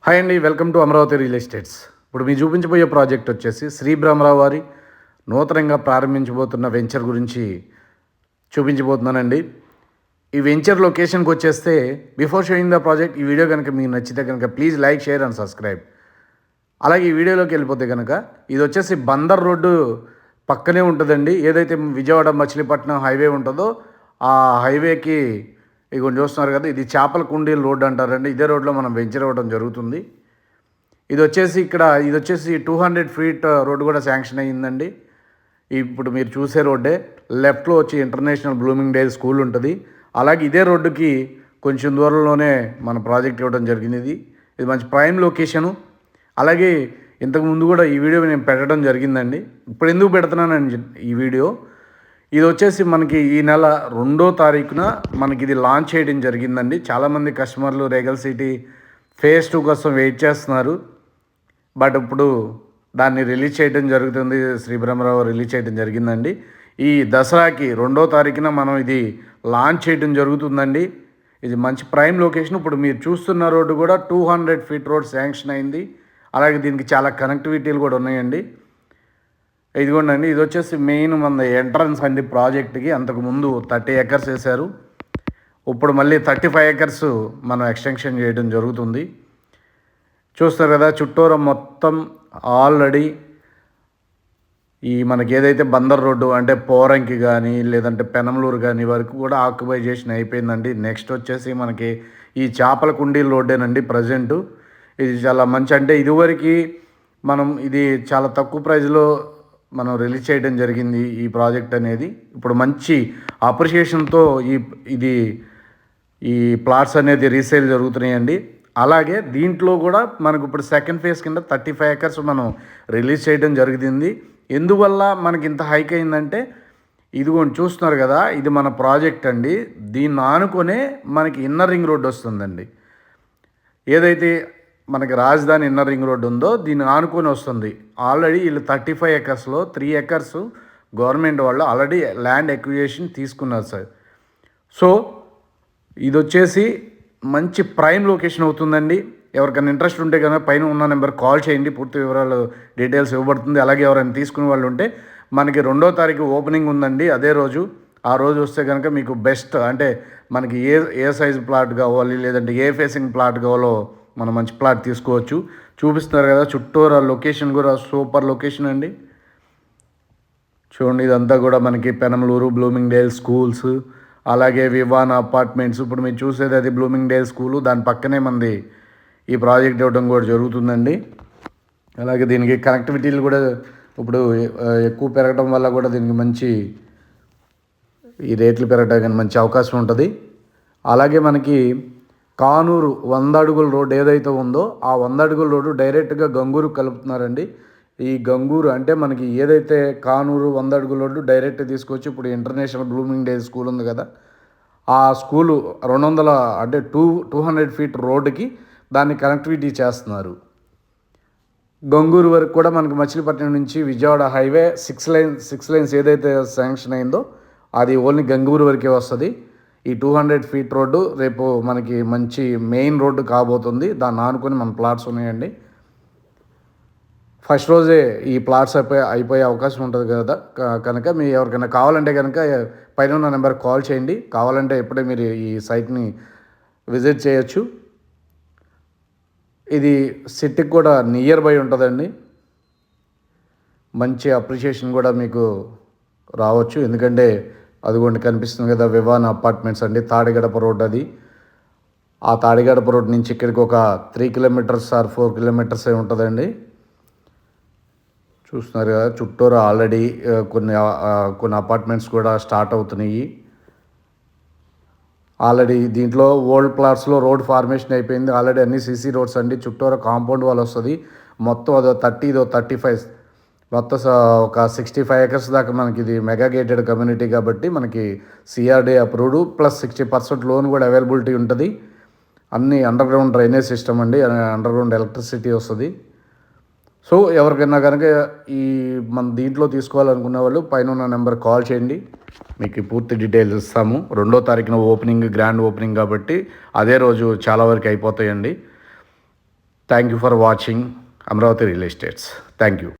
Hi అండి, welcome to Amaravati real estates. ఇప్పుడు మీ చూపించబోయే ప్రాజెక్ట్ వచ్చేసి శ్రీ బ్రహ్మరావు వారి నూతనంగా ప్రారంభించబోతున్న వెంచర్ గురించి చూపించబోతున్నానండి. ఈ వెంచర్ లొకేషన్కి వచ్చేస్తే బిఫోర్ షోయింగ్ ద ప్రాజెక్ట్, ఈ వీడియో కనుక మీకు నచ్చితే కనుక please like, share and subscribe. అలాగే ఈ వీడియోలోకి వెళ్ళిపోతే కనుక ఇది వచ్చేసి బందర్ రోడ్డు పక్కనే ఉంటుందండి. ఏదైతే విజయవాడ మచిలీపట్నం హైవే ఉంటుందో ఆ హైవేకి ఇగో చూస్తున్నారు కదా, ఇది చేపల కుండీల రోడ్డు అంటారండి. ఇదే రోడ్లో మనం వెంచర్ అవ్వడం జరుగుతుంది. ఇది వచ్చేసి 200 ఫీట్ రోడ్డు కూడా శాంక్షన్ అయ్యిందండి. ఇప్పుడు మీరు చూసే రోడ్డే. లెఫ్ట్లో వచ్చి ఇంటర్నేషనల్ బ్లూమింగ్ డే స్కూల్ ఉంటుంది. అలాగే ఇదే రోడ్డుకి కొంచెం దూరంలోనే మన ప్రాజెక్ట్ ఇవ్వడం జరిగింది. ఇది మంచి ప్రైమ్ లొకేషను. అలాగే ఇంతకుముందు కూడా ఈ వీడియో నేను పెట్టడం జరిగిందండి. ఇప్పుడు ఎందుకు పెడుతున్నానండి ఈ వీడియో, ఇది వచ్చేసి మనకి ఈ నెల 2వ తారీఖున మనకి ఇది లాంచ్ చేయడం జరిగిందండి. చాలామంది కస్టమర్లు రేగల్ సిటీ ఫేజ్ 2 కోసం వెయిట్ చేస్తున్నారు. బట్ ఇప్పుడు దాన్ని రిలీజ్ చేయడం జరుగుతుంది. శ్రీ బ్రహ్మరావు రిలీజ్ చేయడం జరిగిందండి. ఈ దసరాకి 2వ తారీఖున మనం ఇది లాంచ్ చేయడం జరుగుతుందండి. ఇది మంచి ప్రైమ్ లొకేషన్. ఇప్పుడు మీరు చూస్తున్న రోడ్డు కూడా 200 ఫీట్ రోడ్ శాంక్షన్ అయింది. అలాగే దీనికి చాలా కనెక్టివిటీలు కూడా ఉన్నాయండి. ఇదిగోండి, ఇది వచ్చేసి మెయిన్ మన ఎంట్రన్స్ అండి ప్రాజెక్ట్కి. అంతకుముందు 30 ఎకర్స్ వేశారు. ఇప్పుడు మళ్ళీ 35 ఎకర్స్ మనం ఎక్స్టెన్షన్ చేయడం జరుగుతుంది. చూస్తారు కదా, చుట్టూరా మొత్తం ఆల్రెడీ ఈ మనకి ఏదైతే బందర్ రోడ్డు అంటే పోరంకి కానీ లేదంటే పెనమలూరు కానీ వరకు కూడా ఆక్యుపైజేషన్ అయిపోయిందండి. నెక్స్ట్ వచ్చేసి మనకి ఈ చేపల కుండీల రోడ్డేనండి ప్రజెంటు. ఇది చాలా మంచి, అంటే ఇదివరకు మనం ఇది చాలా తక్కువ ప్రైస్లో మనం రిలీజ్ చేయడం జరిగింది ఈ ప్రాజెక్ట్ అనేది. ఇప్పుడు మంచి అప్రిషియేషన్తో ఈ ప్లాట్స్ అనేది రీసేల్ జరుగుతున్నాయండి. అలాగే దీంట్లో కూడా మనకు ఇప్పుడు సెకండ్ ఫేజ్ కింద 35 ఎకర్స్ మనం రిలీజ్ చేయడం జరిగింది. ఎందువల్ల మనకి ఇంత హైక్ అయిందంటే ఇదిగోండి చూస్తున్నారు కదా, ఇది మన ప్రాజెక్ట్ అండి. దీన్ని ఆనుకొనే మనకి ఇన్నర్ రింగ్ రోడ్డు వస్తుందండి. ఏదైతే మనకి రాజధాని ఇన్నర్ రింగ్ రోడ్డు ఉందో దీన్ని ఆనుకొని వస్తుంది. ఆల్రెడీ వీళ్ళు 35 ఎకర్స్లో 3 ఎకర్స్ గవర్నమెంట్ వాళ్ళు ఆల్రెడీ ల్యాండ్ ఎక్విజిషన్ తీసుకున్నారు సార్. సో ఇది వచ్చేసి మంచి ప్రైమ్ లొకేషన్ అవుతుందండి. ఎవరికైనా ఇంట్రెస్ట్ ఉంటే కనుక పైన ఉన్న నెంబర్ కాల్ చేయండి, పూర్తి వివరాలు డీటెయిల్స్ ఇవ్వబడుతుంది. అలాగే ఎవరైనా తీసుకునే వాళ్ళు ఉంటే మనకి 2వ తారీఖు ఓపెనింగ్ ఉందండి. అదే రోజు, ఆ రోజు వస్తే కనుక మీకు బెస్ట్, అంటే మనకి ఏ సైజు ప్లాట్ కావాలి లేదంటే ఏ ఫేసింగ్ ప్లాట్ కావాలో మనం మంచి ప్లాట్ తీసుకోవచ్చు. చూపిస్తున్నారు కదా, చుట్టూరా లొకేషన్ కూడా సూపర్ లొకేషన్ అండి. చూడండి, ఇదంతా కూడా మనకి పెనమలూరు బ్లూమింగ్ డేల్ స్కూల్స్, అలాగే వివాన్ అపార్ట్మెంట్స్. ఇప్పుడు మీరు చూసేది అది బ్లూమింగ్ డేల్ స్కూలు, దాని పక్కనే మనది ఈ ప్రాజెక్ట్ ఇవ్వడం కూడా జరుగుతుందండి. అలాగే దీనికి కనెక్టివిటీలు కూడా ఇప్పుడు ఎక్కువ పెరగడం వల్ల కూడా దీనికి మంచి ఈ రేట్లు పెరగడానికి మంచి అవకాశం ఉంటుంది. అలాగే మనకి కానూరు 100 అడుగుల రోడ్డు ఏదైతే ఉందో ఆ 100 అడుగుల రోడ్డు డైరెక్ట్గా గంగూరు కలుపుతున్నారండి. ఈ గంగూరు అంటే మనకి ఏదైతే కానూరు 100 అడుగుల రోడ్డు డైరెక్ట్ తీసుకొచ్చి ఇప్పుడు ఇంటర్నేషనల్ బ్లూమింగ్ డే స్కూల్ ఉంది కదా, ఆ స్కూలు 200 ఫీట్ రోడ్డుకి దాన్ని కనెక్టివిటీ చేస్తున్నారు. గంగూరు వరకు కూడా మనకి మచిలీపట్నం నుంచి విజయవాడ హైవే 6 లైన్స్ ఏదైతే శాంక్షన్ అయిందో అది ఓన్లీ గంగూరు వరకే వస్తుంది. ఈ 200 ఫీట్ రోడ్డు రేపు మనకి మంచి మెయిన్ రోడ్డు కాబోతుంది. దాన్ని ఆనుకొని మన ప్లాట్స్ ఉన్నాయండి. ఫస్ట్ రోజే ఈ ప్లాట్స్ అయిపోయే అవకాశం ఉంటుంది కదా, కనుక మీ ఎవరికైనా కావాలంటే కనుక పైన ఉన్న నెంబర్ కాల్ చేయండి. కావాలంటే ఇప్పుడే మీరు ఈ సైట్ని విజిట్ చేయొచ్చు. ఇది సిటీకి కూడా నియర్ బై ఉంటుందండి. మంచి అప్రిషియేషన్ కూడా మీకు రావచ్చు. ఎందుకంటే అదిగోండి కనిపిస్తుంది కదా, వివాన్ అపార్ట్మెంట్స్ అండి. తాడిగడప రోడ్ అది. ఆ తాడిగడప రోడ్ నుంచి ఇక్కడికి ఒక 3 కిలోమీటర్స్ ఆర్ 4 కిలోమీటర్స్ అయి ఉంటుందండి. చూస్తున్నారు కదా, చుట్టూరు ఆల్రెడీ కొన్ని అపార్ట్మెంట్స్ కూడా స్టార్ట్ అవుతున్నాయి. ఆల్రెడీ దీంట్లో ఓల్డ్ ప్లాట్స్లో రోడ్ ఫార్మేషన్ అయిపోయింది. ఆల్రెడీ అన్ని సీసీ రోడ్స్ అండి. చుట్టూరా కాంపౌండ్ వాల్ వస్తుంది. మొత్తం అదో 30 ఇదో 35 మొత్తం ఒక 65 ఎకర్స్ దాకా మనకి ఇది మెగా గేటెడ్ కమ్యూనిటీ కాబట్టి మనకి సిఆర్డీ అప్రూవ్డ్ ప్లస్ 60% లోన్ కూడా అవైలబిలిటీ ఉంటుంది. అన్ని అండర్ గ్రౌండ్ డ్రైనేజ్ సిస్టమ్ అండి, అండర్ గ్రౌండ్ ఎలక్ట్రిసిటీ వస్తుంది. సో ఎవరికైనా కనుక మన దీంట్లో తీసుకోవాలనుకునే వాళ్ళు పైన ఉన్న నెంబర్ కాల్ చేయండి, మీకు పూర్తి డీటెయిల్స్ ఇస్తాము. 2వ తారీఖున గ్రాండ్ ఓపెనింగ్ కాబట్టి అదే రోజు చాలా వరకు అయిపోతాయండి. Thank you for watching Amaravati real estates. Thank you.